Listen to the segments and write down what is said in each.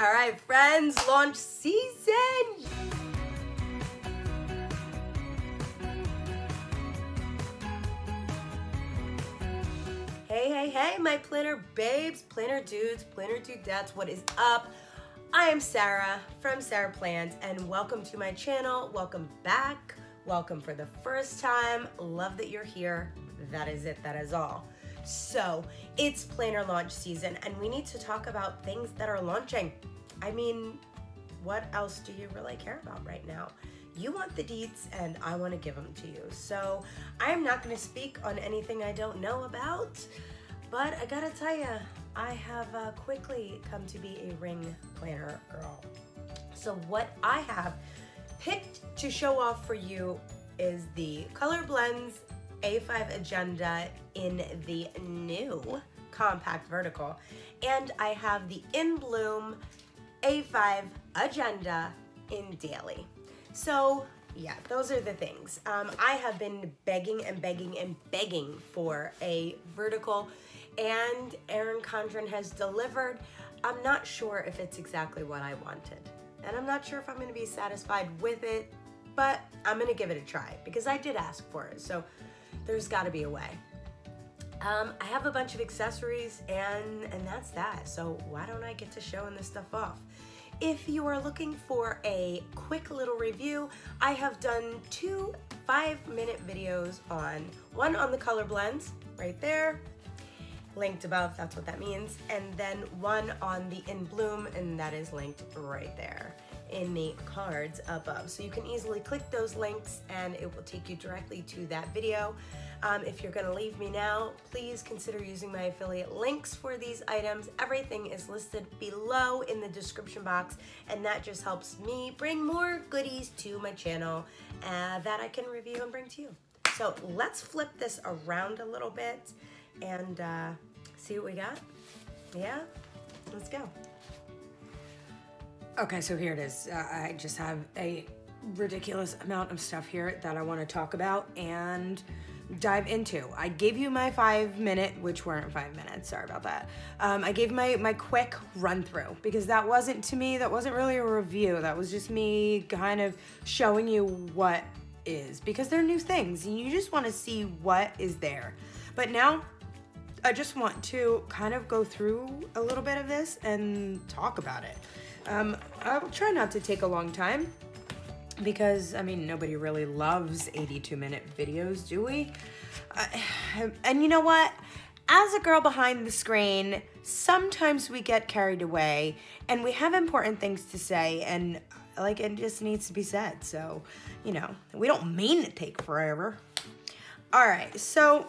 All right, friends, launch season. Hey, my planner babes, planner dudes, planner dudettes, what is up? I am Sarah from SarPlans, and welcome to my channel. Welcome back. Welcome for the first time. Love that you're here. That is it. That is all. So it's planner launch season, and we need to talk about things that are launching. I mean, what else do you really care about right now? You want the deets, and I want to give them to you. So I am not going to speak on anything I don't know about, but I gotta tell you, I have quickly come to be a ring planner girl. So what I have picked to show off for you is the Color Blends A5 Agenda in the new compact vertical, and I have the In Bloom A5 Agenda in daily. So yeah, those are the things. I have been begging for a vertical, and Erin Condren has delivered. I'm not sure if it's exactly what I wanted, and I'm not sure if I'm going to be satisfied with it, but I'm going to give it a try because I did ask for it, so there's got to be a way. I have a bunch of accessories, and that's that. So why don't I get to showing this stuff off? If you are looking for a quick little review, I have done 2 5-minute videos one on the color blends, right there, linked above, that's what that means, and then one on the In Bloom, and that is linked right there in the cards above. So you can easily click those links and it will take you directly to that video. If you're gonna leave me now, please consider using my affiliate links for these items. Everything is listed below in the description box, and that just helps me bring more goodies to my channel that I can review and bring to you. So let's flip this around a little bit and see what we got. Yeah, let's go. Okay, so here it is. I just have a ridiculous amount of stuff here that I want to talk about and dive into. I gave you my 5-minute, which weren't 5 minutes, sorry about that. I gave my quick run through because that wasn't, to me, that wasn't really a review. That was just me kind of showing you what is, because they're new things and you just want to see what is there. But now I just want to kind of go through a little bit of this and talk about it. I will try not to take a long time because, I mean, nobody really loves 82-minute videos, do we? And you know what? As a girl behind the screen, sometimes we get carried away and we have important things to say, and like, it just needs to be said. So, you know, we don't mean to take forever. All right, so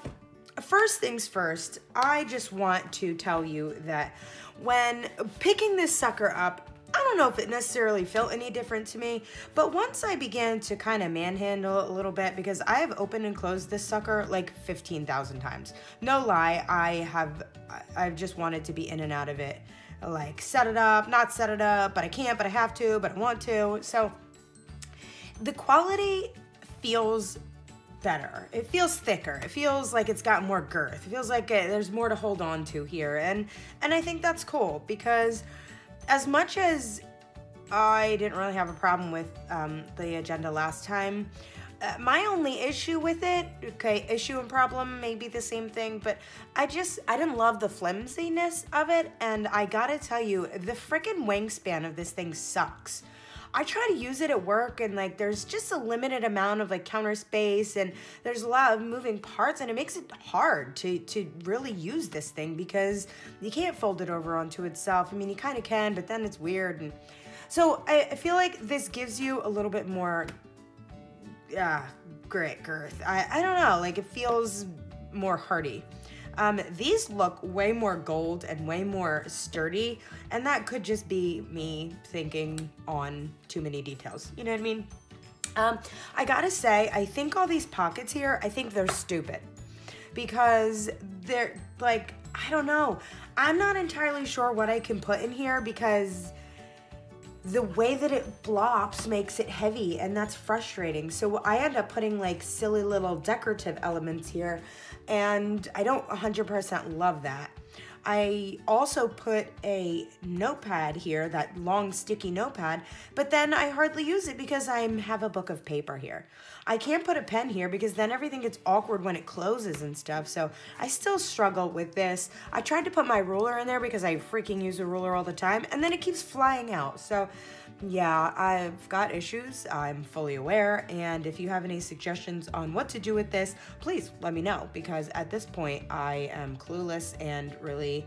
first things first, I just want to tell you that when picking this sucker up, I don't know if it necessarily felt any different to me, but once I began to kind of manhandle it a little bit, because I have opened and closed this sucker like 15,000 times. No lie, I've just wanted to be in and out of it. Like set it up, not set it up, but I can't, but I have to, but I want to. So the quality feels better. It feels thicker. It feels like it's got more girth. It feels like there's more to hold on to here. And I think that's cool, because as much as I didn't really have a problem with the agenda last time, my only issue with it, okay, issue and problem may be the same thing, but I didn't love the flimsiness of it, and I gotta tell you, the frickin' wingspan of this thing sucks. I try to use it at work, and like there's just a limited amount of like counter space, and there's a lot of moving parts, and it makes it hard to really use this thing because you can't fold it over onto itself. I mean, you kind of can, but then it's weird. And so I feel like this gives you a little bit more great girth. I don't know, like it feels more hearty. These look way more gold and way more sturdy, and that could just be me thinking on too many details. You know what I mean? I gotta say, I think all these pockets here, I think they're stupid because they're like, I don't know. I'm not entirely sure what I can put in here because the way that it flops makes it heavy, and that's frustrating. So I end up putting like silly little decorative elements here, and I don't 100% love that. I also put a notepad here, that long sticky notepad, but then I hardly use it because I have a book of paper here. I can't put a pen here because then everything gets awkward when it closes and stuff, so I still struggle with this. I tried to put my ruler in there because I freaking use a ruler all the time, and then it keeps flying out. So yeah, I've got issues, I'm fully aware, and if you have any suggestions on what to do with this, please let me know, because at this point I am clueless and really,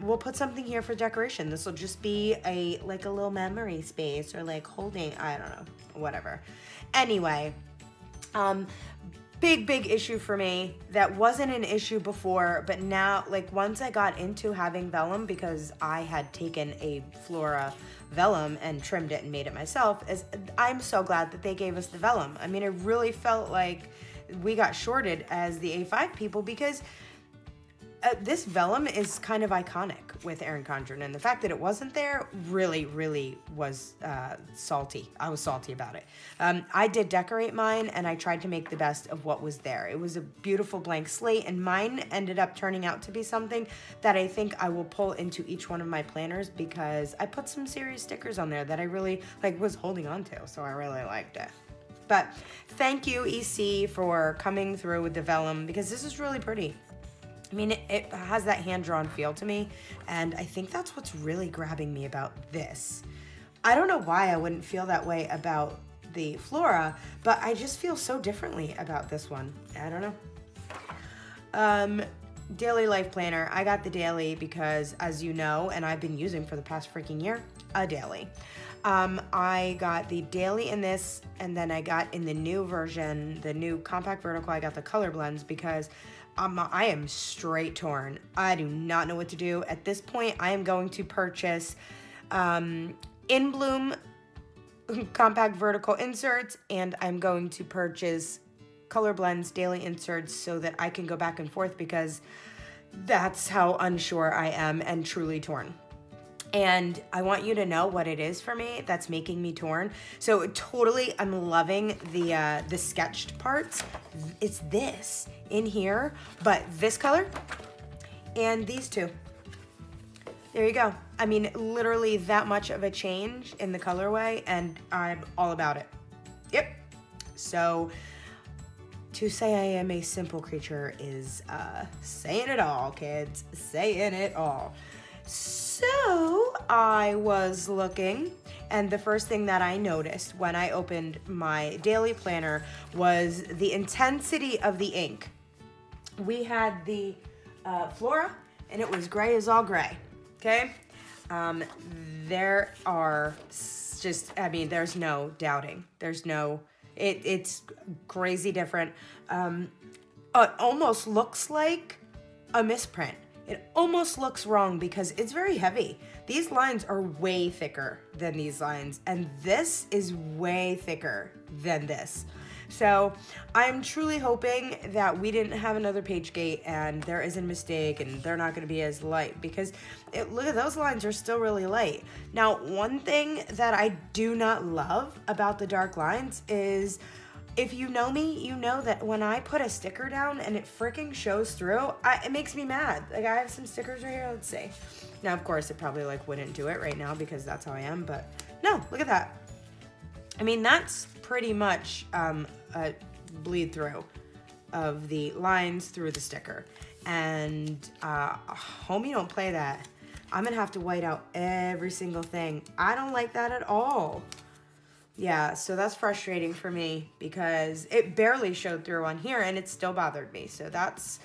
we'll put something here for decoration. This will just be like a little memory space, or like holding, I don't know, whatever. Anyway, big issue for me that wasn't an issue before, but now, like, once I got into having vellum, because I had taken a Flora vellum and trimmed it and made it myself, I'm so glad that they gave us the vellum. I mean, it really felt like we got shorted as the A5 people, because this vellum is kind of iconic with Erin Condren, and the fact that it wasn't there really was salty. I was salty about it. I did decorate mine, and I tried to make the best of what was there. It was a beautiful blank slate, and mine ended up turning out to be something that I think I will pull into each one of my planners, because I put some serious stickers on there that I really was holding on to, so I really liked it. But thank you, EC, for coming through with the vellum, because this is really pretty. I mean, it has that hand-drawn feel to me, and I think that's what's really grabbing me about this. I don't know why I wouldn't feel that way about the Flora, but I just feel so differently about this one. I don't know. Daily life planner. I got the daily because, as you know, and I've been using for the past freaking year, a daily. I got the daily in this, and then I got in the new version, the new compact vertical, I got the color blends, because I am straight torn. I do not know what to do. At this point, I am going to purchase In Bloom compact vertical inserts, and I'm going to purchase color blends daily inserts so that I can go back and forth, because that's how unsure I am and truly torn. And I want you to know what it is for me that's making me torn. So totally, I'm loving the sketched parts. It's this in here, but this color and these two. There you go. I mean, literally that much of a change in the colorway, and I'm all about it. Yep. So to say I am a simple creature is saying it all, kids. Saying it all. So I was looking, and the first thing that I noticed when I opened my daily planner was the intensity of the ink. We had the Flora, and it was gray as all gray, okay? There are just, I mean, there's no doubting. There's no, it's crazy different. It almost looks like a misprint. It almost looks wrong because it's very heavy. These lines are way thicker than these lines, and this is way thicker than this. So I'm truly hoping that we didn't have another page gate and there isn't a mistake and they're not gonna be as light, because look at those lines are still really light. Now, one thing that I do not love about the dark lines is, if you know me, you know that when I put a sticker down and it freaking shows through, it makes me mad. Like, I have some stickers right here, let's see. Now, of course, it probably wouldn't do it right now because that's how I am, but no, look at that. I mean, that's pretty much a bleed through of the lines through the sticker. And homie, don't play that. I'm gonna have to white out every single thing. I don't like that at all. Yeah, so that's frustrating for me because it barely showed through on here and it still bothered me. So that's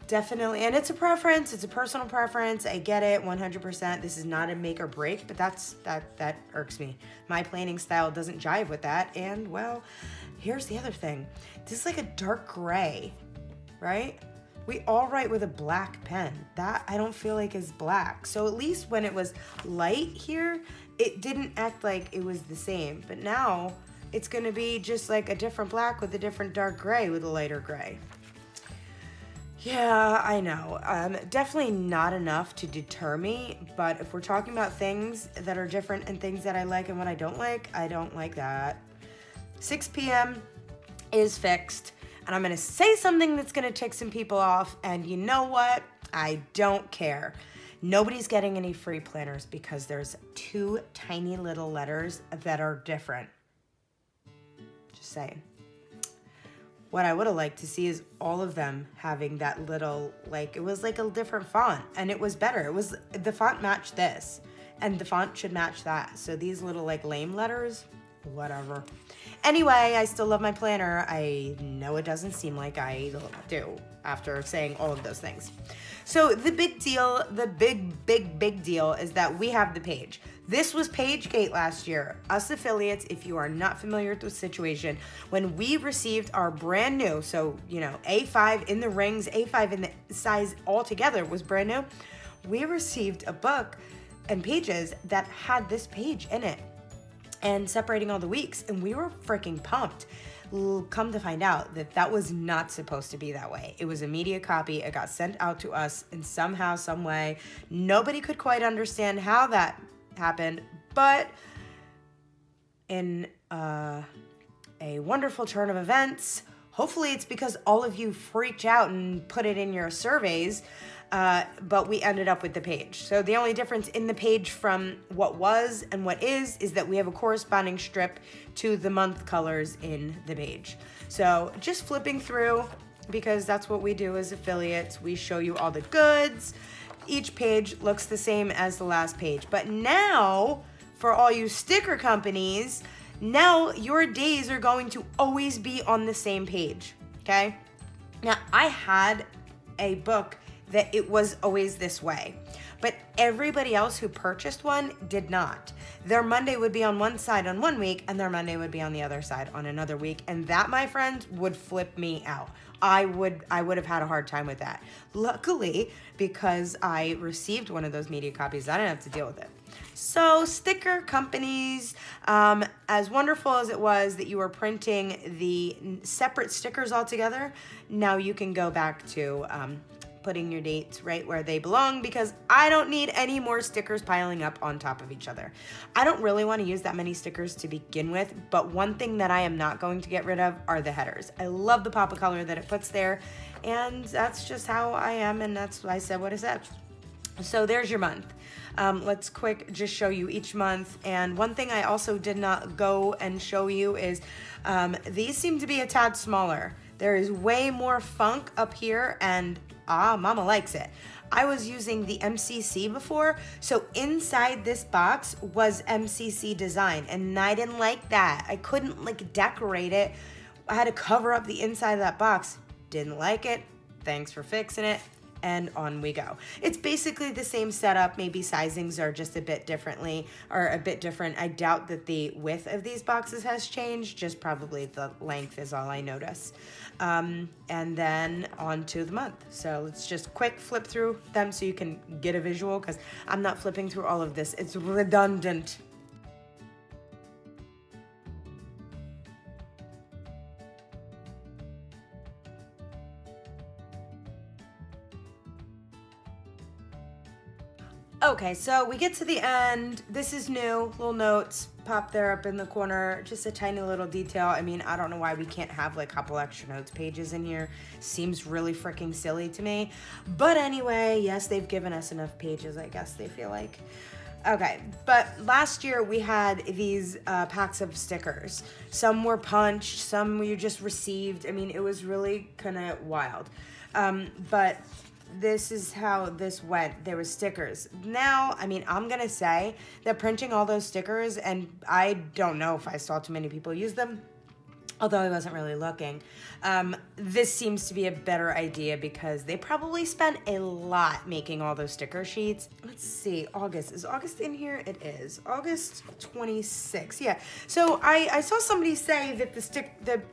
definitely, and it's a preference, it's a personal preference. I get it 100%. This is not a make or break, but that irks me. My planning style doesn't jive with that. And well, here's the other thing. This is like a dark gray, right? We all write with a black pen. That I don't feel like is black. So at least when it was light here, it didn't act like it was the same. But now it's gonna be just like a different black with a different dark gray with a lighter gray. Yeah, I know. Definitely not enough to deter me, but if we're talking about things that are different and things that I like and what I don't like that. 6 p.m. is fixed. And I'm gonna say something that's gonna tick some people off, and you know what? I don't care. Nobody's getting any free planners because there's 2 tiny little letters that are different. Just saying. What I would have liked to see is all of them having that little, like, it was like a different font, and it was better. It was, the font matched this, and the font should match that. So these little, like, lame letters, whatever. Anyway, I still love my planner. I know it doesn't seem like I do after saying all of those things. So the big deal, the big deal is that we have the page. This was PageGate last year. Us affiliates, if you are not familiar with the situation, when we received our brand new, so, you know, A5 in the rings, A5 in the size altogether was brand new, we received a book and pages that had this page in it and separating all the weeks, and we were freaking pumped. Come to find out that that was not supposed to be that way. It was a media copy. It got sent out to us in somehow, some way. Nobody could quite understand how that happened, but in a wonderful turn of events, hopefully it's because all of you freaked out and put it in your surveys, but we ended up with the page. So the only difference in the page from what was and what is that we have a corresponding strip to the month colors in the page. So just flipping through, because that's what we do as affiliates. We show you all the goods. Each page looks the same as the last page. But now, for all you sticker companies, now your days are going to always be on the same page, okay? Now, I had a book that it was always this way, but everybody else who purchased one did not. Their Monday would be on one side on one week, and their Monday would be on the other side on another week, and that, my friends, would flip me out. I would have had a hard time with that. Luckily, because I received one of those media copies, I didn't have to deal with it. So sticker companies, as wonderful as it was that you were printing the separate stickers all together, now you can go back to putting your dates right where they belong, because I don't need any more stickers piling up on top of each other. I don't really want to use that many stickers to begin with, but one thing that I am not going to get rid of are the headers. I love the pop of color that it puts there, and that's just how I am, and that's why I said what I said. So there's your month. Let's quick just show you each month. And one thing I also did not go and show you is these seem to be a tad smaller. There is way more funk up here, and mama likes it. I was using the MCC before, so inside this box was MCC design, and I didn't like that. I couldn't like decorate it. I had to cover up the inside of that box. Didn't like it. Thanks for fixing it. And on we go. It's basically the same setup. Maybe sizings are just a bit differently or a bit different. I doubt that the width of these boxes has changed, just probably the length is all I notice. And then on to the month. So let's just quick flip through them so you can get a visual, because I'm not flipping through all of this. It's redundant. Okay, so we get to the end. This is new, little notes pop there up in the corner, just a tiny little detail. I mean, I don't know why we can't have like a couple extra notes pages in here. Seems really freaking silly to me. But anyway, yes, they've given us enough pages, I guess they feel like. Okay, but last year we had these packs of stickers. Some were punched, some we just received. I mean, it was really kind of wild. But this is how this went. There were stickers. Now, I mean, I'm gonna say that printing all those stickers, and I don't know if I saw too many people use them, although I wasn't really looking. This seems to be a better idea because they probably spent a lot making all those sticker sheets. Let's see, August. Is August in here? It is. August 26th, yeah. So I saw somebody say that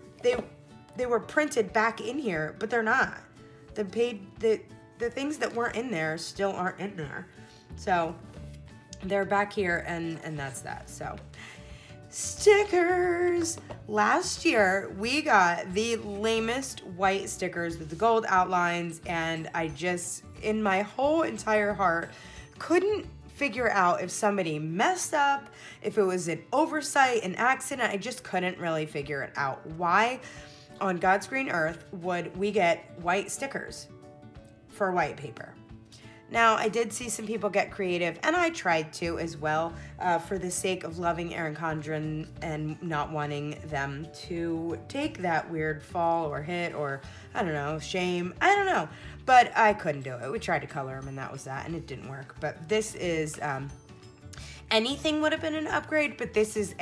they were printed back in here, but they're not. The things that weren't in there still aren't in there. So they're back here, and that's that. So stickers. Last year we got the lamest white stickers with the gold outlines, and I just, in my whole entire heart, couldn't figure out if somebody messed up, if it was an oversight, an accident. I just couldn't really figure it out. Why on God's green earth would we get white stickers for white paper? Now, I did see some people get creative, and I tried to as well, for the sake of loving Erin Condren and not wanting them to take that weird fall or hit or, I don't know, shame. I don't know. But I couldn't do it. We tried to color them, and that was that, and it didn't work. But this is, anything would have been an upgrade, but this is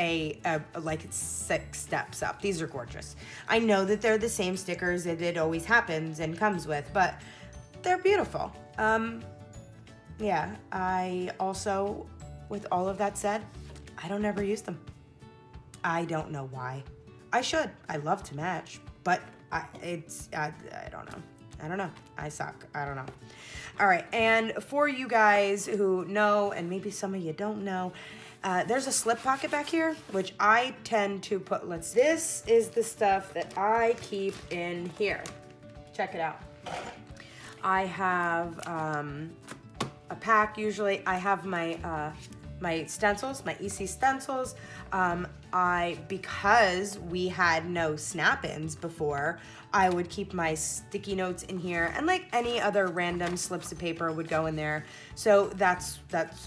like 6 steps up. These are gorgeous. I know that they're the same stickers that it always happens and comes with, but they're beautiful. Yeah, I also, with all of that said, I don't ever use them. I don't know why. I should. I love to match, but I don't know. I don't know. I suck. I don't know. All right, and for you guys who know, and maybe some of you don't know, there's a slip pocket back here, which I tend to put, this is the stuff that I keep in here. Check it out. I have a pack usually. I have my my stencils, my EC stencils. Because we had no snap-ins before, I would keep my sticky notes in here, and like any other random slips of paper would go in there. So that's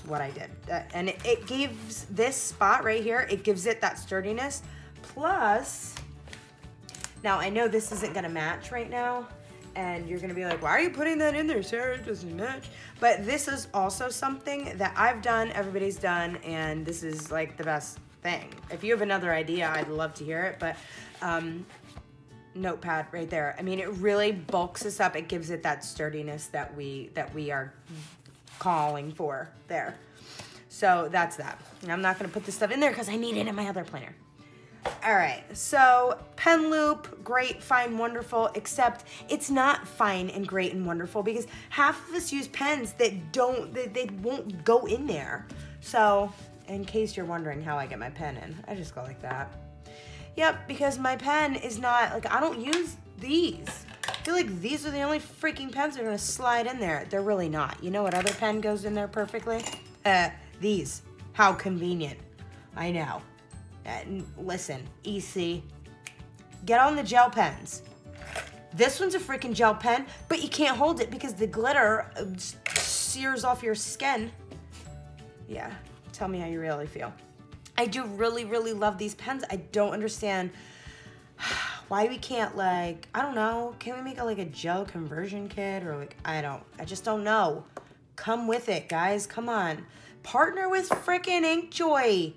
what I did. And it gives this spot right here, it gives it that sturdiness. Plus, now I know this isn't gonna match right now, and you're gonna be like, why are you putting that in there, Sarah? It doesn't match. But this is also something that I've done, everybody's done, and this is like the best thing. If you have another idea, I'd love to hear it, but Notepad right there. I mean, it really bulks us up. It gives it that sturdiness that we are calling for there. So that's that. And I'm not gonna put this stuff in there because I need it in my other planner. All right, so pen loop, great, fine, wonderful, except it's not fine and great and wonderful because half of us use pens that they won't go in there. So in case you're wondering how I get my pen in, I just go like that. Yep, because my pen is not, like, I don't use these. I feel like these are the only freaking pens that are gonna slide in there. They're really not. You know what other pen goes in there perfectly? These. How convenient. I know. Listen, EC, get on the gel pens. This one's a freaking gel pen, but you can't hold it because the glitter sears off your skin. Yeah, tell me how you really feel. I do really, really love these pens. I don't understand why we can't, like, I don't know, can we make a gel conversion kit, or like, I just don't know. Come with it, guys, come on. Partner with frickin' Inkjoy.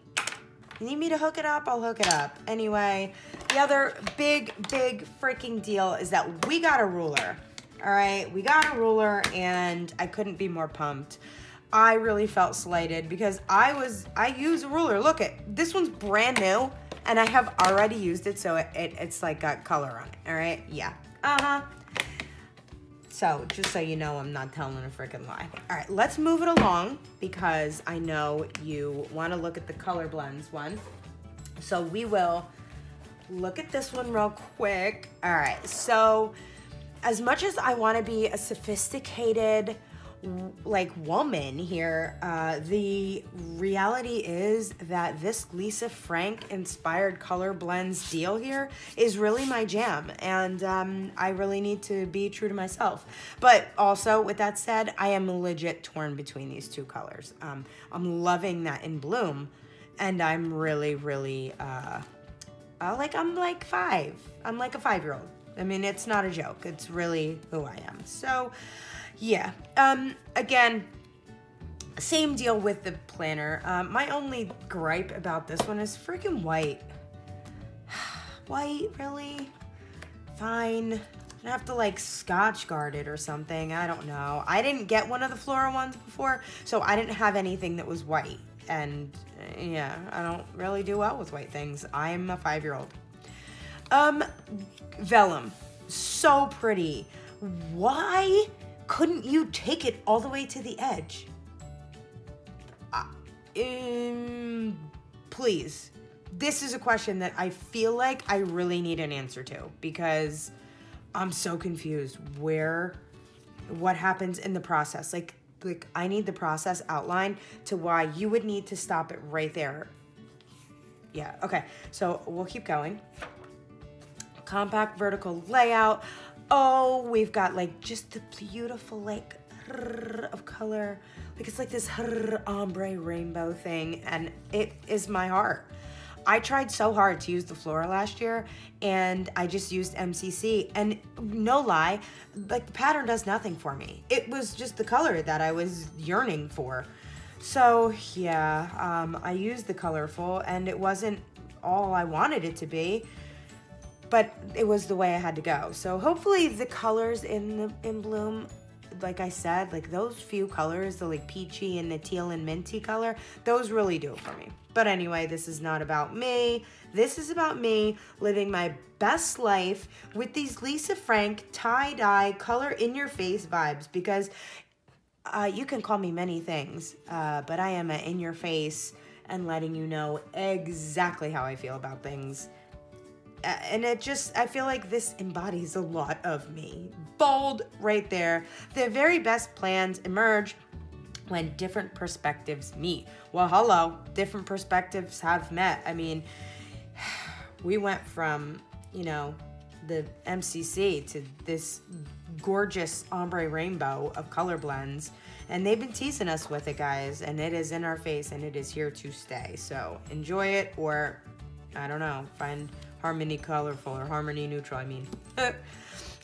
You need me to hook it up? I'll hook it up. Anyway, the other big freaking deal is that we got a ruler. All right, we got a ruler, and I couldn't be more pumped. I really felt slighted because I use a ruler. Look, this one's brand new, and I have already used it, so it's like got color on it. All right, yeah, So just so you know, I'm not telling a freaking lie. All right, let's move it along because I know you want to look at the color blends one. So we will look at this one real quick. All right, so as much as I want to be a sophisticated woman here, the reality is that this Lisa Frank inspired color blends deal here is really my jam, and I really need to be true to myself. But also, with that said, I am legit torn between these two colors. I'm loving that in Bloom, and I'm really I'm like 5. I'm like a 5-year-old. I mean, it's not a joke. It's really who I am. So yeah, again, same deal with the planner. My only gripe about this one is freaking white. White, really? Fine. I have to like Scotch guard it or something. I don't know. I didn't get one of the floral ones before, so I didn't have anything that was white. And yeah, I don't really do well with white things. I'm a 5-year-old. Vellum, so pretty. Why couldn't you take it all the way to the edge? Please. This is a question that I feel like I really need an answer to because I'm so confused. What happens in the process? Like I need the process outlined to why you would need to stop it right there. Yeah, okay. So we'll keep going. Compact vertical layout. Oh, we've got like just the beautiful like of color. Like it's like this ombre rainbow thing, and it is my heart. I tried so hard to use the Flora last year, and I just used MCC, and no lie, like the pattern does nothing for me. It was just the color that I was yearning for. So yeah, I used the colorful, and it wasn't all I wanted it to be, but it was the way I had to go. So hopefully the colors in Bloom, like I said, like those few colors, the like peachy and the teal and minty color, those really do it for me. But anyway, this is not about me. This is about me living my best life with these Lisa Frank tie-dye color in your face vibes, because you can call me many things, but I am in your face and letting you know exactly how I feel about things. And it just, I feel like this embodies a lot of me. Bold right there. The very best plans emerge when different perspectives meet. Well, hello, different perspectives have met. I mean, we went from, you know, the MCC to this gorgeous ombre rainbow of color blends, and they've been teasing us with it, guys, and it is in our face and it is here to stay. So enjoy it, or I don't know, find harmony colorful or harmony neutral, I mean. All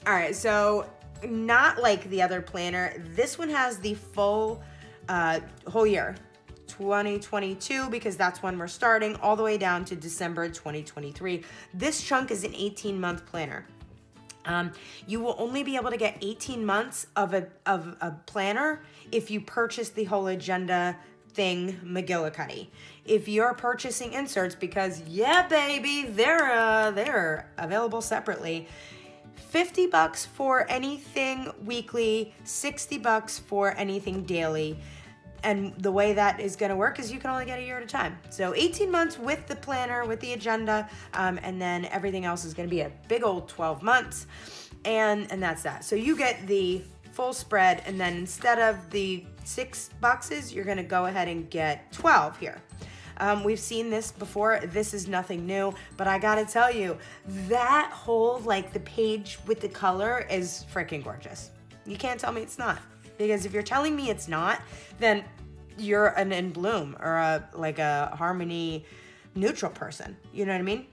right, so not like the other planner. This one has the full whole year, 2022, because that's when we're starting, all the way down to December 2023. This chunk is an 18-month planner. You will only be able to get 18 months of a planner if you purchase the whole agenda thing McGillicuddy. If you're purchasing inserts, because yeah, baby, they're available separately. $50 for anything weekly, $60 for anything daily. And the way that is going to work is you can only get a year at a time. So 18 months with the planner, with the agenda, and then everything else is going to be a big old 12 months. And that's that. So you get the full spread, and then instead of the 6 boxes, you're going to go ahead and get 12 here. We've seen this before. This is nothing new, but I gotta tell you, that whole, like the page with the color is freaking gorgeous. You can't tell me it's not, because if you're telling me it's not, then you're an in Bloom or a harmony neutral person. You know what I mean?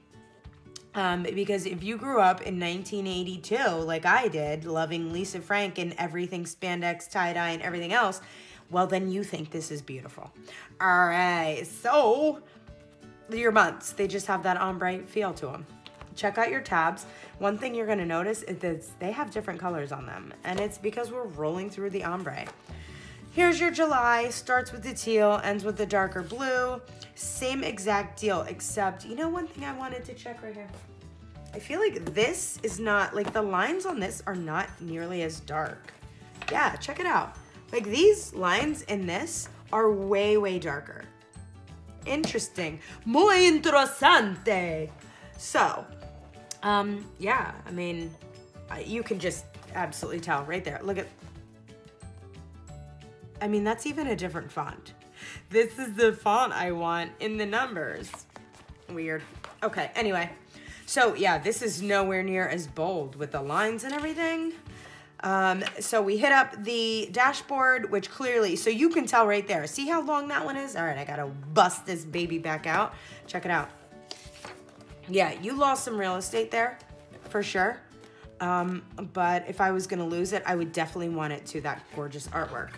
Because if you grew up in 1982, like I did, loving Lisa Frank and everything spandex, tie-dye, and everything else, well, then you think this is beautiful. All right, so your months, they just have that ombre feel to them. Check out your tabs. One thing you're gonna notice is that they have different colors on them, and it's because we're rolling through the ombre. Here's your July, starts with the teal, ends with the darker blue. Same exact deal, except, you know, one thing I wanted to check right here. I feel like this is not, like the lines on this are not nearly as dark. Yeah, check it out. Like these lines in this are way, way darker. Interesting. Muy interesante. So, yeah, I mean, you can just absolutely tell right there. Look at, I mean, that's even a different font. This is the font I want in the numbers. Weird. Okay, anyway. So yeah, this is nowhere near as bold with the lines and everything. So we hit up the dashboard, which clearly, so you can tell right there. See how long that one is? All right, I gotta bust this baby back out. Check it out. Yeah, you lost some real estate there, for sure. But if I was gonna lose it, I would definitely want it to that gorgeous artwork.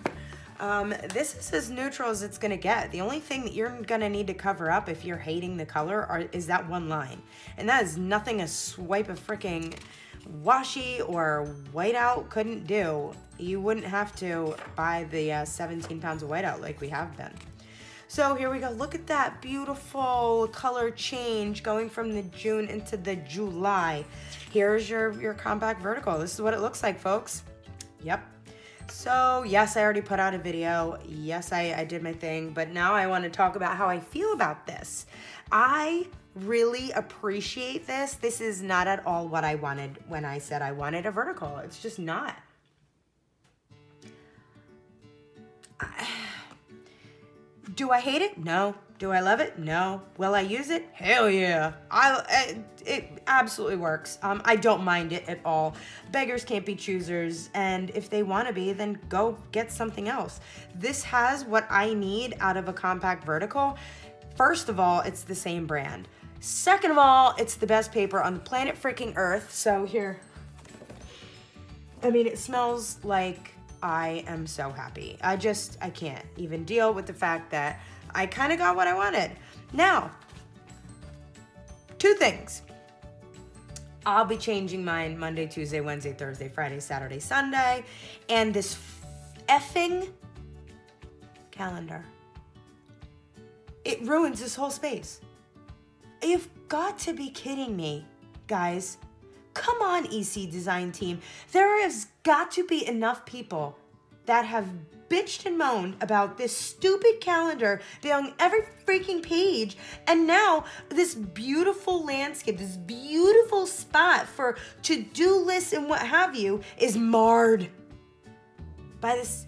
This is as neutral as it's gonna get. The only thing that you're gonna need to cover up if you're hating the color is that one line. And that is nothing a swipe of freaking washi or whiteout couldn't do. You wouldn't have to buy the 17 pounds of whiteout like we have been. So here we go. Look at that beautiful color change going from the June into the July. Here's your compact vertical. This is what it looks like, folks. Yep. So yes, I already put out a video. Yes, I did my thing, but now I want to talk about how I feel about this. I really appreciate this. This is not at all what I wanted when I said I wanted a vertical. It's just not. Do I hate it? No. Do I love it? No. Will I use it? Hell yeah. It absolutely works. I don't mind it at all. Beggars can't be choosers, and if they want to be, then go get something else. This has what I need out of a compact vertical. First of all, it's the same brand. Second of all, it's the best paper on the planet freaking Earth. So here, I mean, it smells like I am so happy. I can't even deal with the fact that I kind of got what I wanted. Now, two things. I'll be changing mine Monday, Tuesday, Wednesday, Thursday, Friday, Saturday, Sunday, and this effing calendar. It ruins this whole space. You've got to be kidding me, guys. Come on, EC design team. There has got to be enough people that have bitched and moaned about this stupid calendar being on every freaking page, and now this beautiful landscape, this beautiful spot for to-do lists and what have you is marred by this.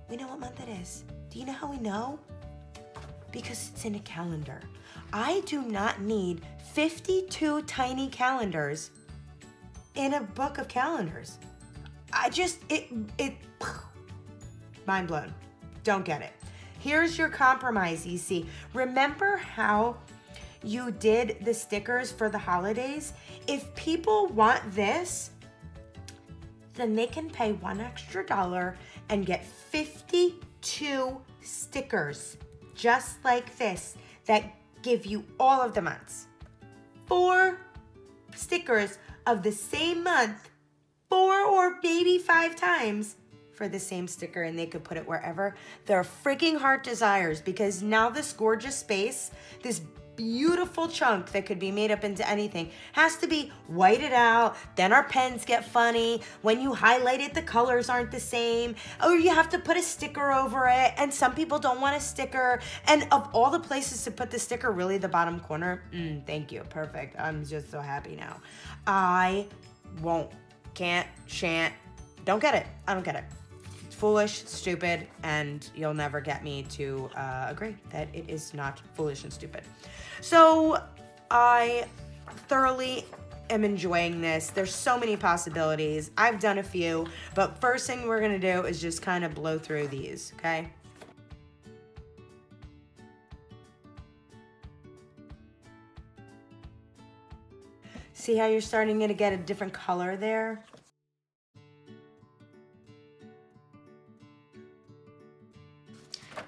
We know what month it is. Do you know how we know? Because it's in a calendar. I do not need 52 tiny calendars in a book of calendars. Mind blown. Don't get it. Here's your compromise, EC. Remember how you did the stickers for the holidays? If people want this, then they can pay $1 extra and get 52 stickers just like this that give you all of the months. 4 stickers of the same month, 4 or maybe 5 times for the same sticker, and they could put it wherever their freaking heart desires, because now this gorgeous space, this beautiful chunk that could be made up into anything, has to be whited out. Then our pens get funny. When you highlight it, the colors aren't the same, or you have to put a sticker over it, and some people don't want a sticker. And of all the places to put the sticker, really the bottom corner? Thank you, perfect. I'm just so happy now. I won't, can't, shan't, don't get it. I don't get it. Foolish, stupid, and you'll never get me to agree that it is not foolish and stupid. So I thoroughly am enjoying this. There's so many possibilities. I've done a few, but first thing we're gonna do is just kind of blow through these, okay? See how you're starting to get a different color there?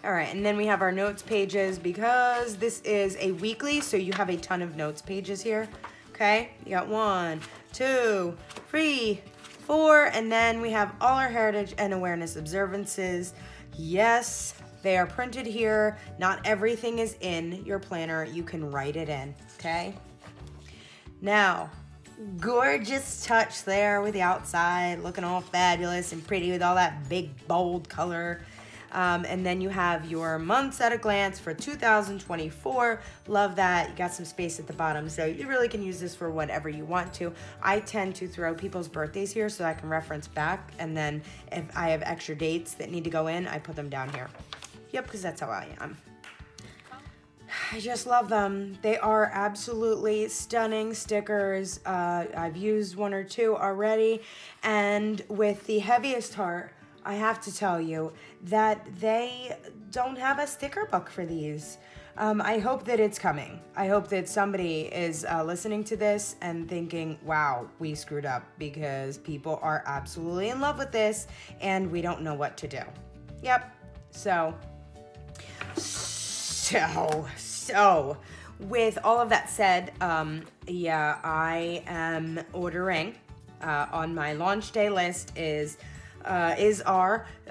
All right, and then we have our notes pages, because this is a weekly, so you have a ton of notes pages here, okay? You got 1, 2, 3, 4, and then we have all our heritage and awareness observances. Yes, they are printed here. Not everything is in your planner. You can write it in, okay? Now, gorgeous touch there with the outside, looking all fabulous and pretty with all that big, bold color. And then you have your months at a glance for 2024. Love that. You got some space at the bottom, so you really can use this for whatever you want to. I tend to throw people's birthdays here so I can reference back, and then if I have extra dates that need to go in, I put them down here. Yep, because that's how I am. I just love them. They are absolutely stunning stickers. I've used 1 or 2 already, and with the heaviest heart, I have to tell you that they don't have a sticker book for these. I hope that it's coming. I hope that somebody is listening to this and thinking, wow, we screwed up, because people are absolutely in love with this and we don't know what to do. Yep. So with all of that said, yeah, I am ordering on my launch day list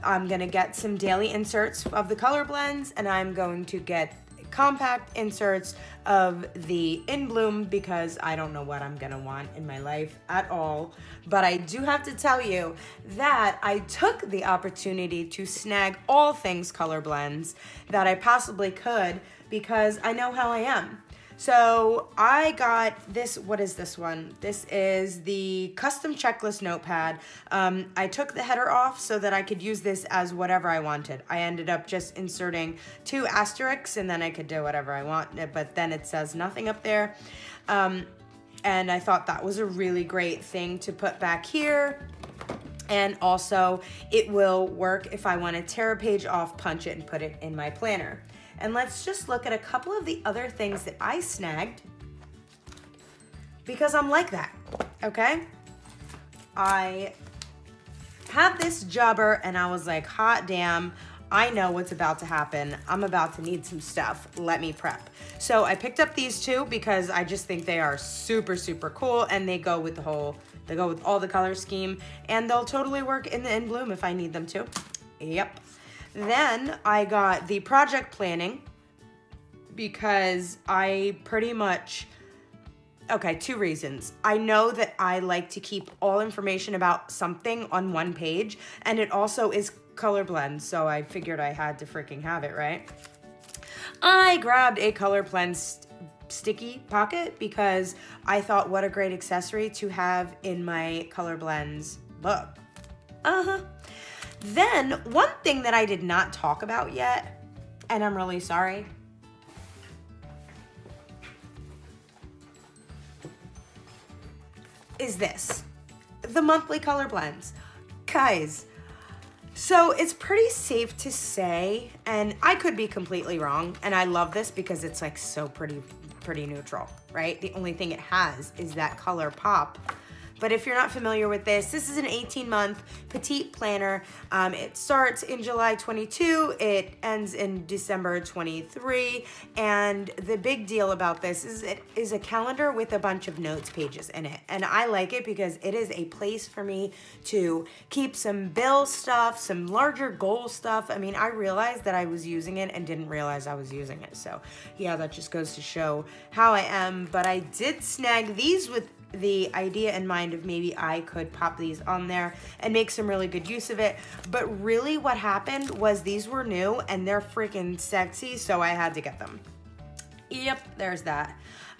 I'm gonna get some daily inserts of the color blends, and I'm going to get compact inserts of the In Bloom, because I don't know what I'm gonna want in my life at all. But I do have to tell you that I took the opportunity to snag all things color blends that I possibly could, because I know how I am. So I got this, what is this one? This is the custom checklist notepad. I took the header off so that I could use this as whatever I wanted. I ended up just inserting 2 asterisks and then I could do whatever I want, but then it says nothing up there. And I thought that was a really great thing to put back here. And also it will work if I want to tear a page off, punch it, and put it in my planner. And let's just look at a couple of the other things that I snagged because I'm like that, okay? I had this jobber and I was like, hot damn, I know what's about to happen. I'm about to need some stuff. Let me prep. So I picked up these 2 because I just think they are super, super cool and they go with all the color scheme and they'll totally work in the In Bloom if I need them to. Yep. Then I got the project planning because I pretty much, okay, 2 reasons. I know that I like to keep all information about something on one page, and it also is color blend, so I figured I had to freaking have it, right? I grabbed a color blend sticky pocket because I thought what a great accessory to have in my color blends book. Then, one thing that I did not talk about yet, and I'm really sorry, is this, the monthly color blends. Guys, so it's pretty safe to say, and I could be completely wrong, and I love this because it's like so pretty neutral, right? The only thing it has is that color pop. But if you're not familiar with this is an 18-month petite planner. It starts in July 22, it ends in December 23, and the big deal about this is it is a calendar with a bunch of notes pages in it. And I like it because it is a place for me to keep some bill stuff, some larger goal stuff. I mean, I realized that I was using it and didn't realize I was using it. So yeah, that just goes to show how I am. But I did snag these with the idea in mind of maybe I could pop these on there and make some really good use of it. But really what happened was these were new and they're freaking sexy, so I had to get them. Yep, there's that.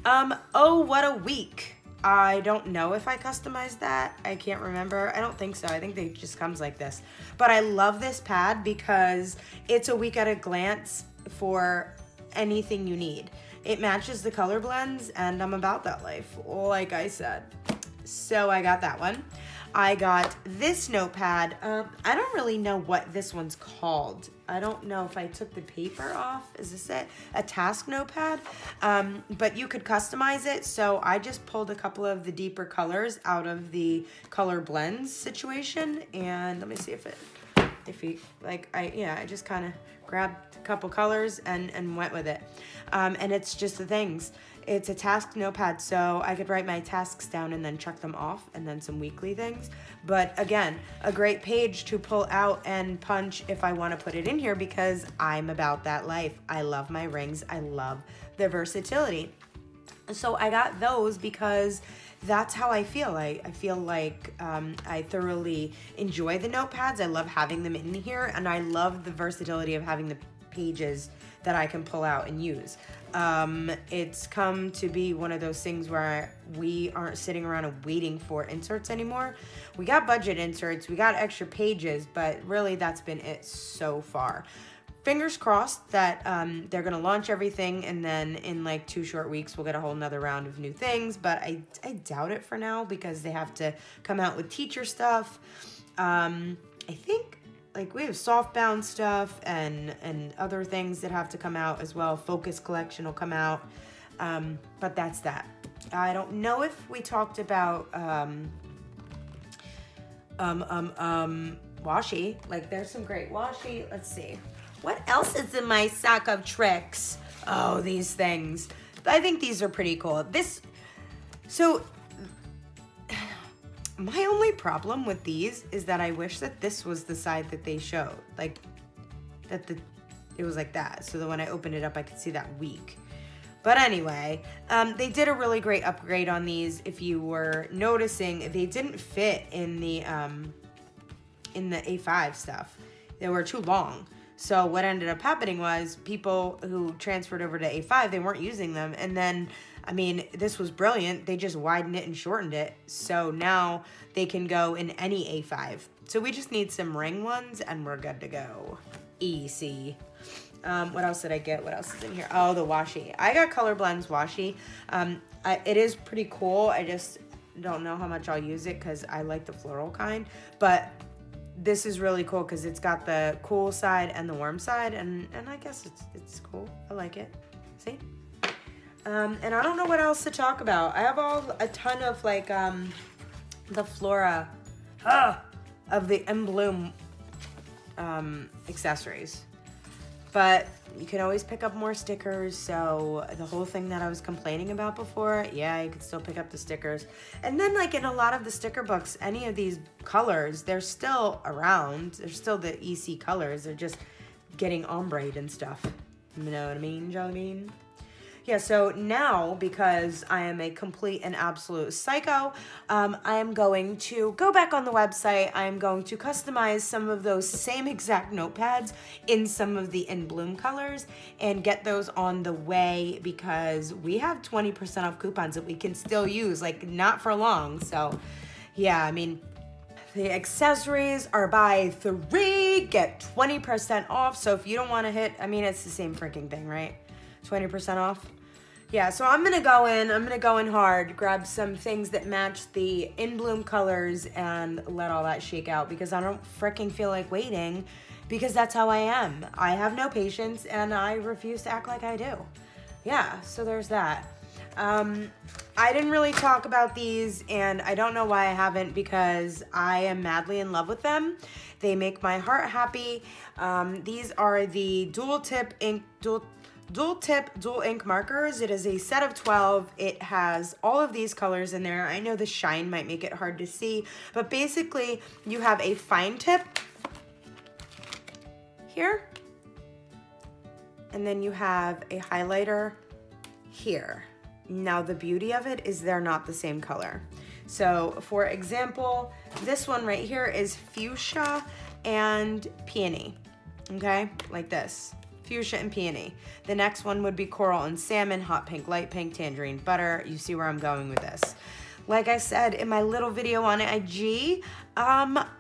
Oh, what a week. I don't know if I customized that. I can't remember. I don't think so. I think it just comes like this. But I love this pad because it's a week at a glance for anything you need. It matches the color blends, and I'm about that life, like I said. So I got that one. I got this notepad. I don't really know what this one's called. I don't know if I took the paper off. Is this it? A task notepad? But you could customize it. So I just pulled a couple of the deeper colors out of the color blends situation. And let me see I just kind of grabbed a couple colors and went with it. And it's just the things. It's a task notepad, so I could write my tasks down and then check them off, and then some weekly things. But again, a great page to pull out and punch if I want to put it in here because I'm about that life. I love my rings. I love the versatility. So I got those because that's how I feel. I feel like I thoroughly enjoy the notepads. I love having them in here, and I love the versatility of having the pages that I can pull out and use. It's come to be one of those things where we aren't sitting around and waiting for inserts anymore. We got budget inserts, we got extra pages, but really that's been it so far. Fingers crossed that they're gonna launch everything, and then in like 2 short weeks we'll get a whole nother round of new things, but I doubt it for now because they have to come out with teacher stuff. I think like we have softbound stuff and other things that have to come out as well. Focus collection will come out, but that's that. I don't know if we talked about washi. Like there's some great washi. Let's see. What else is in my sack of tricks? Oh, these things. I think these are pretty cool. My only problem with these is that I wish that this was the side that they showed. Like, it was like that. So that when I opened it up, I could see that week. But anyway, they did a really great upgrade on these. If you were noticing, they didn't fit in the A5 stuff. They were too long. So what ended up happening was people who transferred over to A5, they weren't using them. And then, I mean, this was brilliant. They just widened it and shortened it. So now they can go in any A5. So we just need some ring ones and we're good to go. Easy. What else did I get? What else is in here? Oh, the washi. I got Colorblend's washi. It is pretty cool. I just don't know how much I'll use it because I like the floral kind. But this is really cool because it's got the cool side and the warm side, and I guess it's cool. I like it. See? And I don't know what else to talk about. I have a ton of like the flora of the In Bloom accessories. But you can always pick up more stickers, so the whole thing that I was complaining about before, yeah, you can still pick up the stickers. And then like in a lot of the sticker books, any of these colors, they're still around. They're still the EC colors. They're just getting ombre'd and stuff. You know what I mean, Jelly Bean? Yeah, so now, because I am a complete and absolute psycho, I am going to go back on the website. I am going to customize some of those same exact notepads in some of the In Bloom colors and get those on the way because we have 20% off coupons that we can still use, like not for long. So yeah, I mean, the accessories are buy 3, get 20% off. So if you don't want to hit, I mean, it's the same freaking thing, right? 20% off. Yeah, so I'm gonna go in hard, grab some things that match the In Bloom colors and let all that shake out because I don't freaking feel like waiting because that's how I am. I have no patience and I refuse to act like I do. Yeah, so there's that. I didn't really talk about these and I don't know why I haven't because I am madly in love with them. They make my heart happy. These are the dual tip dual ink markers. It is a set of 12. It has all of these colors in there. I know the shine might make it hard to see, but basically you have a fine tip here, and then you have a highlighter here. Now the beauty of it is they're not the same color. So for example, this one right here is fuchsia and peony, okay, like this. Fuchsia and peony. The next one would be coral and salmon, hot pink, light pink, tangerine butter. You see where I'm going with this. Like I said in my little video on IG,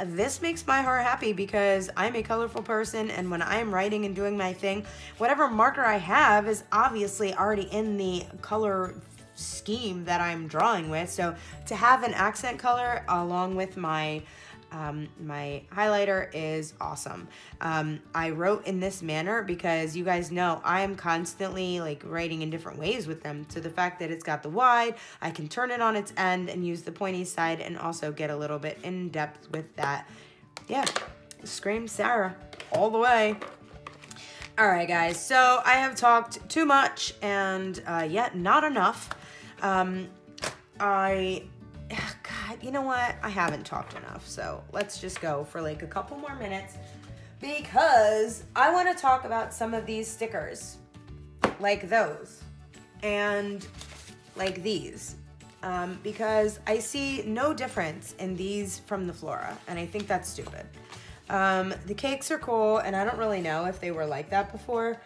this makes my heart happy because I'm a colorful person, and when I am writing and doing my thing, whatever marker I have is obviously already in the color scheme that I'm drawing with. So to have an accent color along with my my highlighter is awesome. I wrote in this manner because you guys know I am constantly like writing in different ways with them. So the fact that it's got the wide, I can turn it on its end and use the pointy side and also get a little bit in depth with that. Yeah, scream Sarah all the way. All right, guys, so I have talked too much and yet not enough. God, you know what? I haven't talked enough, so let's just go for like a couple more minutes because I want to talk about some of these stickers, like those and like these, because I see no difference in these from the Flora, and I think that's stupid. The cakes are cool, and I don't really know if they were like that before.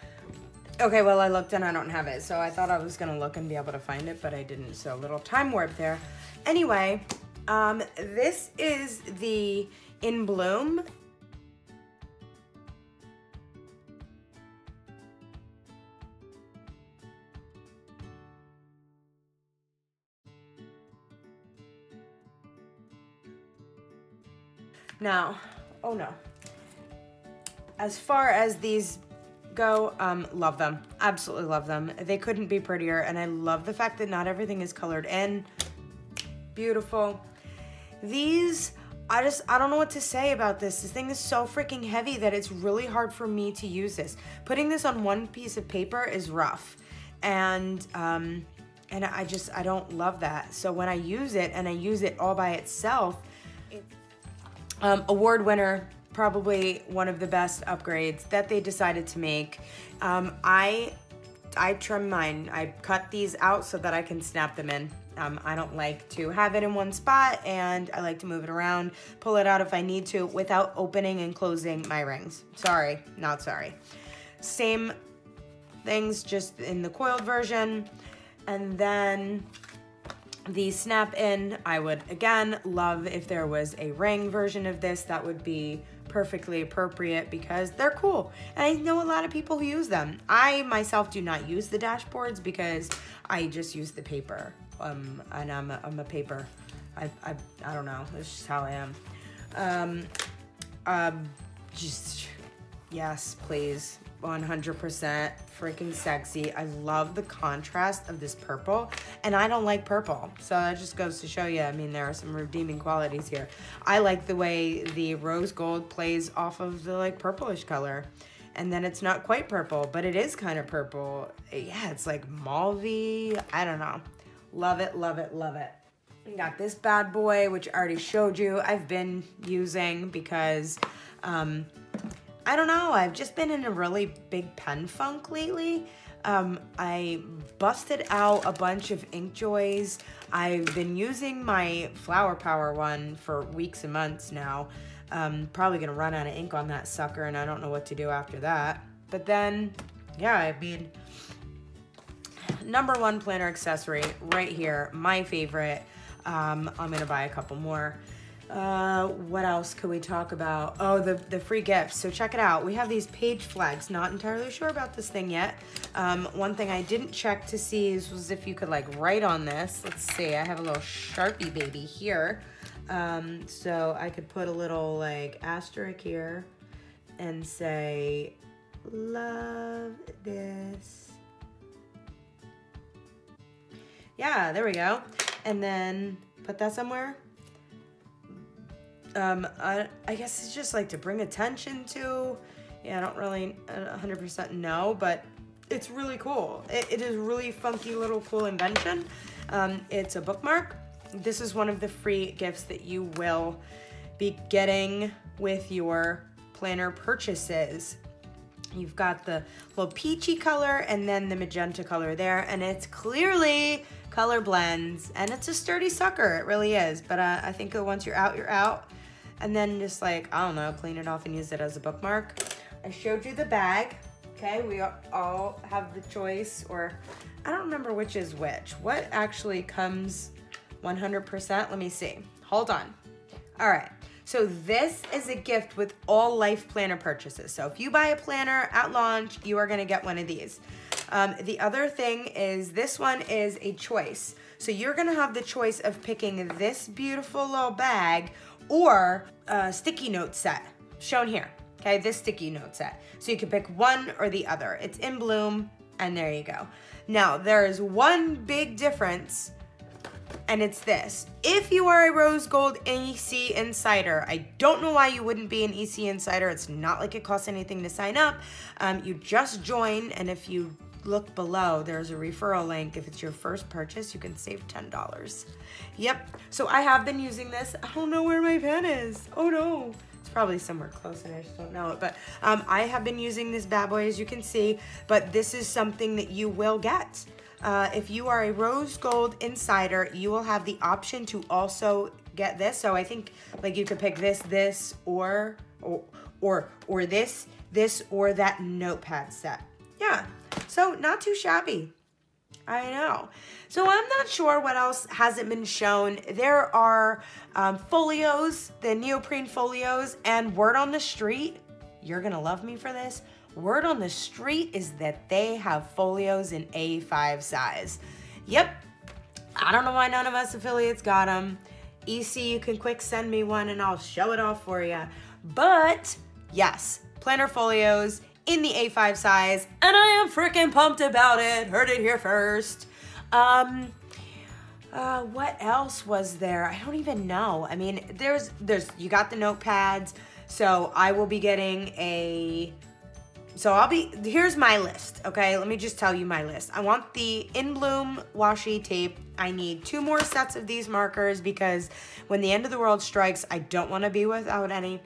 Okay, well, I looked and I don't have it, so I thought I was gonna look and be able to find it, but I didn't, so a little time warp there. Anyway, this is the In Bloom. Now, oh no. As far as these go, love them. Absolutely love them. They couldn't be prettier, and I love the fact that not everything is colored in. Beautiful. These, I don't know what to say about this. This thing is so freaking heavy that it's really hard for me to use this. Putting this on one piece of paper is rough, and I don't love that. So when I use it, and I use it all by itself, award winner, probably one of the best upgrades that they decided to make. I trim mine. I cut these out so that I can snap them in. I don't like to have it in one spot, and I like to move it around, pull it out if I need to without opening and closing my rings. Sorry, not sorry. Same things, just in the coiled version. And then the snap in, I would again love if there was a ring version of this. That would be perfectly appropriate because they're cool. And I know a lot of people who use them. I myself do not use the dashboards because I just use the paper. And I'm a paper. I don't know. That's just how I am. Just yes, please. 100% freaking sexy. I love the contrast of this purple, and I don't like purple, so that just goes to show you, I mean, there are some redeeming qualities here. I like the way the rose gold plays off of the like purplish color, and then it's not quite purple, but it is kind of purple. Yeah, it's like mauve-y. I don't know. Love it, love it, love it. We got this bad boy, which I already showed you. I've been using because I don't know, I've just been in a really big pen funk lately. I busted out a bunch of ink joys. I've been using my Flower Power one for weeks and months now. Probably gonna run out of ink on that sucker, and I don't know what to do after that. But then, yeah, I mean, #1 planner accessory right here, my favorite. I'm gonna buy a couple more. What else could we talk about? Oh, the free gifts. So check it out. We have these page flags. Not entirely sure about this thing yet. One thing I didn't check to see was if you could like write on this. Let's see. I have a little Sharpie baby here. So I could put a little like asterisk here and say, love this. Yeah, there we go. And then put that somewhere. I guess it's just like to bring attention to. Yeah, I don't really 100% know, but it's really cool. It is really funky little cool invention. It's a bookmark. This is one of the free gifts that you will be getting with your planner purchases. You've got the little peachy color and then the magenta color there, and it's clearly color blends, and it's a sturdy sucker. It really is. But I think once you're out, you're out. And then just like, I don't know, clean it off and use it as a bookmark. I showed you the bag, okay? We all have the choice, or I don't remember which is which. What actually comes 100%? Let me see. Hold on. All right. So this is a gift with all life planner purchases. So if you buy a planner at launch, you are gonna get one of these. The other thing is this one is a choice. So you're gonna have the choice of picking this beautiful little bag or a sticky note set, shown here, okay, this sticky note set. So you can pick one or the other. It's in bloom, and there you go. Now, there is one big difference, and it's this. If you are a Rose Gold EC Insider, I don't know why you wouldn't be an EC Insider. It's not like it costs anything to sign up. You just join, and if you look below, there's a referral link. If it's your first purchase, you can save $10. Yep, so I have been using this. I don't know where my pen is. Oh no. It's probably somewhere close and I just don't know it. But I have been using this bad boy, as you can see, but this is something that you will get. If you are a Rose Gold Insider, you will have the option to also get this. So I think like you could pick this, or this, or that Notepad set. Yeah, so not too shabby. I know. So I'm not sure what else hasn't been shown. There are folios, the neoprene folios, and word on the street, you're gonna love me for this. Word on the street is that they have folios in A5 size. Yep, I don't know why none of us affiliates got them. EC, you can quick send me one and I'll show it off for you. But yes, planner folios in the A5 size, and I am freaking pumped about it. Heard it here first. What else was there? I don't even know. I mean, you got the notepads, so I will be getting here's my list, okay? Let me just tell you my list. I want the In Bloom washi tape. I need 2 more sets of these markers because when the end of the world strikes, I don't want to be without any.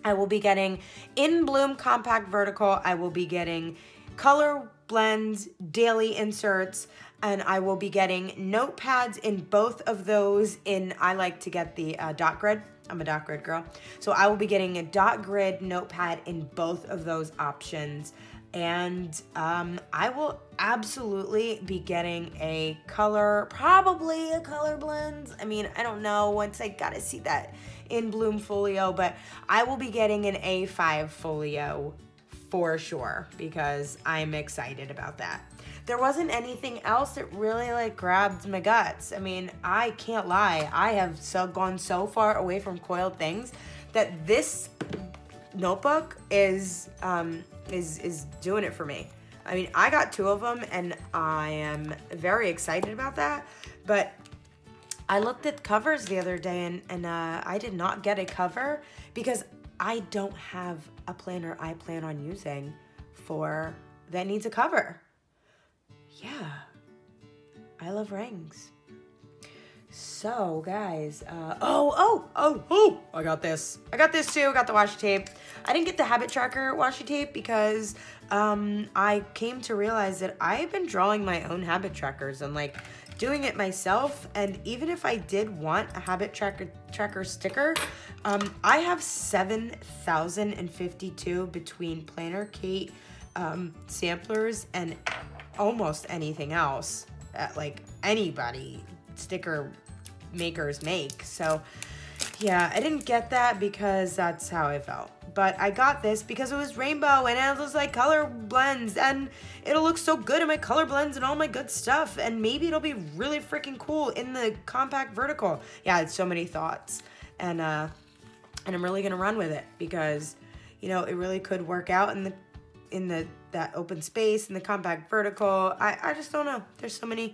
I will be getting In Bloom Compact Vertical. I will be getting Color blends, daily inserts, and I will be getting notepads in both of those I like to get the dot grid. I'm a dot grid girl. So I will be getting a dot grid notepad in both of those options. And I will absolutely be getting a color, probably a color blend. I mean, I don't know, once I gotta see that in Bloom folio, but I will be getting an A5 folio for sure because I'm excited about that. There wasn't anything else that really like grabbed my guts. I mean, I can't lie. I have gone so far away from coiled things that this notebook is doing it for me. I mean, I got 2 of them and I am very excited about that, but I looked at covers the other day and I did not get a cover because I don't have a planner I plan on using that needs a cover. Yeah, I love rings. So guys, I got this. I got this too, got the washi tape. I didn't get the habit tracker washi tape because I came to realize that I've been drawing my own habit trackers and like doing it myself. And even if I did want a habit tracker sticker, I have 7,052 between Planner Kate samplers and almost anything else that like anybody sticker makers make. So yeah, I didn't get that because that's how I felt. But I got this because it was rainbow and it was like color blends and it'll look so good in my color blends and all my good stuff. And maybe it'll be really freaking cool in the compact vertical. Yeah, it's so many thoughts. And I'm really gonna run with it because, you know, it really could work out in that open space in the compact vertical. I just don't know. There's so many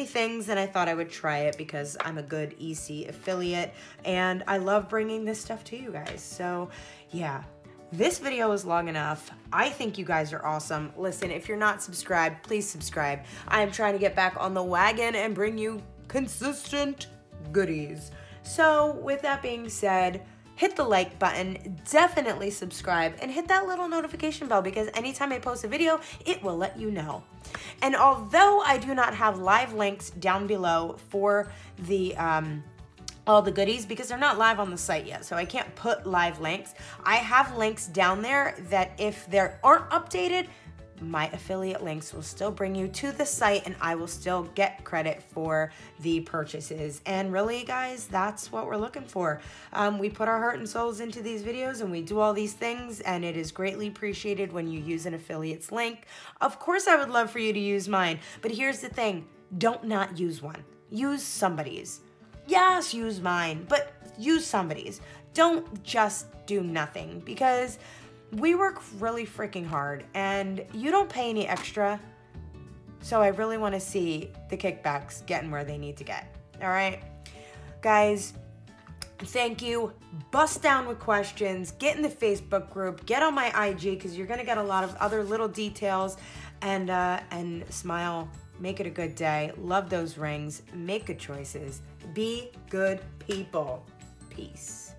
things, and I thought I would try it because I'm a good EC affiliate and I love bringing this stuff to you guys. So yeah, this video is long enough. I think you guys are awesome. Listen, if you're not subscribed, please subscribe. I am trying to get back on the wagon and bring you consistent goodies. So with that being said, hit the like button, definitely subscribe, and hit that little notification bell because anytime I post a video, it will let you know. And although I do not have live links down below for the all the goodies because they're not live on the site yet, so I can't put live links, I have links down there that if they aren't updated, my affiliate links will still bring you to the site and I will still get credit for the purchases. And really, guys, that's what we're looking for. We put our heart and souls into these videos and we do all these things, and it is greatly appreciated when you use an affiliate's link. Of course, I would love for you to use mine, but here's the thing. Don't not use one. Use somebody's. Yes, use mine, but use somebody's. Don't just do nothing because we work really freaking hard and you don't pay any extra. So I really want to see the kickbacks getting where they need to get. All right, guys, thank you. Bust down with questions, get in the Facebook group, get on my IG because you're going to get a lot of other little details, and smile. Make it a good day. Love those rings. Make good choices. Be good people. Peace.